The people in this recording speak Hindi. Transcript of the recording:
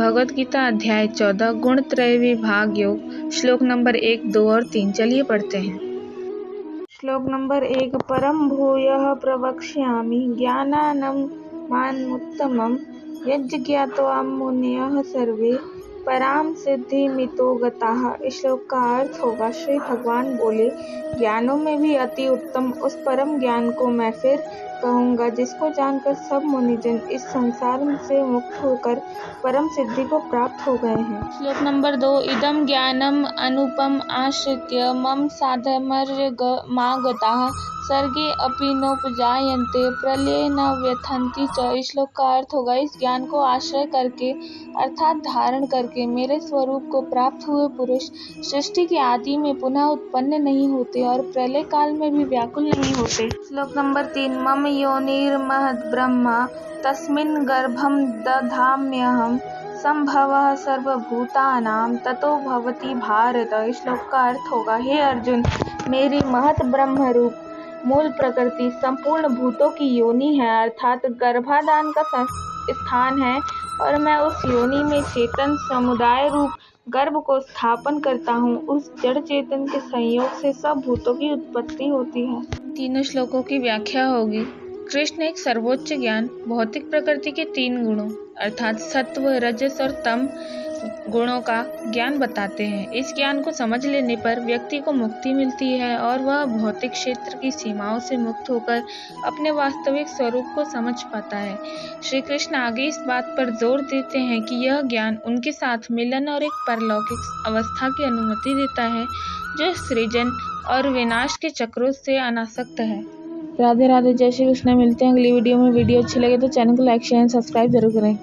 भगवद गीता अध्याय 14 गुणत्रय विभाग योग श्लोक नंबर 1, 2 और 3। चलिए पढ़ते हैं। श्लोक नंबर 1। परम भूयः प्रवक्ष्यामि ज्ञानानमानमुत्तमं यज्ज्ञात्वा मुनयः सर्वे पराम सिद्धिमितो गताः। इस श्लोक का अर्थ होगा, श्री भगवान बोले, ज्ञानों में भी अति उत्तम उस परम ज्ञान को मैं फिर कहूँगा जिसको जानकर सब मुनिजन इस संसार से मुक्त होकर परम सिद्धि को प्राप्त हो गए हैं। श्लोक नंबर 2। इदं ज्ञानम अनुपम आश्रित्य मम साधर्मर्यमागताः सर्गे अपि नोपजायन्ते प्रलये न व्यथन्ति च। इस श्लोक का अर्थ होगा, इस ज्ञान को आश्रय करके अर्थात धारण करके मेरे स्वरूप को प्राप्त हुए पुरुष सृष्टि की आदि में पुनः उत्पन्न नहीं होते और प्रलय काल में भी व्याकुल नहीं होते। श्लोक नंबर 3। मम योनिर्महद्ब्रह्म तस्मिन् गर्भं दधाम्यहं संभवः सर्वभूतानां ततो भवति भारत। इस श्लोक का अर्थ होगा, हे अर्जुन, मेरी महत ब्रह्म रूप मूल प्रकृति संपूर्ण भूतों की योनि है, अर्थात गर्भाधान का स्थान है, और मैं उस योनि में चेतन समुदाय रूप गर्भ को स्थापन करता हूँ। उस जड़ चेतन के संयोग से सब भूतों की उत्पत्ति होती है। तीनों श्लोकों की व्याख्या होगी। कृष्ण एक सर्वोच्च ज्ञान भौतिक प्रकृति के 3 गुणों अर्थात सत्व, रजस और तम गुणों का ज्ञान बताते हैं। इस ज्ञान को समझ लेने पर व्यक्ति को मुक्ति मिलती है और वह भौतिक क्षेत्र की सीमाओं से मुक्त होकर अपने वास्तविक स्वरूप को समझ पाता है। श्री कृष्ण आगे इस बात पर जोर देते हैं कि यह ज्ञान उनके साथ मिलन और एक परलौकिक अवस्था की अनुमति देता है जो सृजन और विनाश के चक्रों से अनासक्त है। राधे राधे, जय श्री कृष्ण। मिलते हैं अगली वीडियो में। वीडियो अच्छी लगे तो चैनल को लाइक, शेयर एंड सब्सक्राइब जरूर करें।